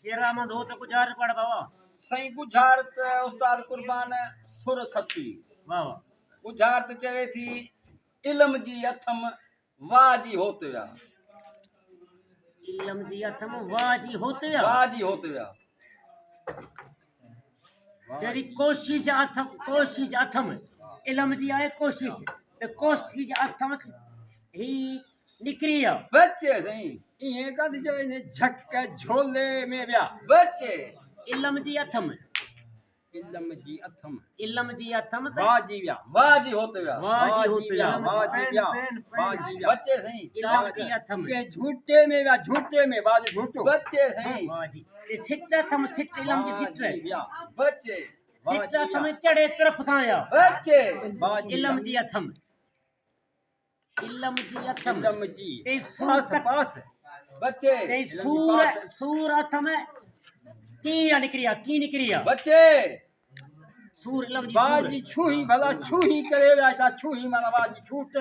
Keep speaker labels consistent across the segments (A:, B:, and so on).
A: शेरामंद हो तो गुजार पड़ बाबा।
B: सही गुजारत उस्ताद कुर्बान सुर सची
A: वाह वाह।
B: गुजारत चवे थी इल्म जी अथम वाह जी होते विया
A: इल्म जी अथम वाह जी होते विया।
B: वाह जी होते विया
A: तेरी कोशिश अथम इल्म जी आए कोशिश ते कोशिश अथम ही निकरी आ।
B: बच्चे सही
C: ये कद जो इन्हें झक झोले में व्या
B: बच्चे
A: इल्म जी अथम
C: इल्म जी अथम
A: इल्म जी अथम ते
C: वाह जी व्या
B: वाह जी होते विया
A: वाह जी होते विया।
C: वाह जी व्या वाह जी व्या
B: बच्चे सही
A: इल्म जी अथम
C: के झूठे में व्या झूठे में वाह जी झूठो
B: बच्चे सही
A: वाह जी ते सिट अथम सिट इल्म जी सिट
C: वाह जी व्या
B: बच्चे
A: सिट अथम केड़े तरफ खाया।
B: बच्चे
C: वाह जी
A: इल्म जी अथम इल्म जी अथम
C: इल्म जी
A: ते
C: पास
A: सूर
C: पास
B: बच्चे
A: ते सूर अथम की निकरिया
B: बच्चे
A: सूर इल्म जी
C: वाह
A: सूर
C: जी छुही भला छुही करे व्या था छुही माना वाह जी छूट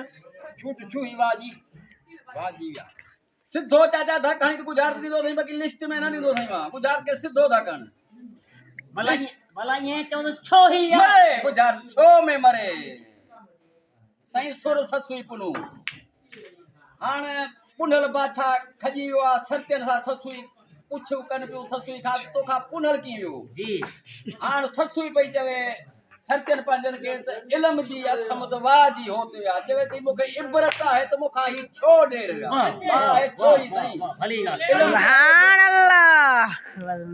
C: छूट छुही वाह जी व्या
B: सिद्धो चाचा धकणी तो गुजारत दी दो सही बाकी लिस्ट में ना दी दो सही मां गुजारत के सिद्धो धकण
A: भला ये चवंदो छो ही आ।
B: मरे गुजार छो में मरे सही सुर ससुई पुनु हाणे पुनल बाछा खजी वियो आहे सरतियन सां ससुई पुछो कन पियो ससुई खां तोखां पुनल की वियो
A: जी
B: हाणे ससुई पई चवे सरतियन पंहिंजनि खे त इल्म जी अथम त वाह जी होत विया चवे थी मूंखे इबरत आहे त मूंखां ही छो ॾेर विया
A: वाह
B: वाह आहे छो ई
A: वाह
B: सही
A: वाह भली ॻाल्हि।
D: सुभान अल्लाह।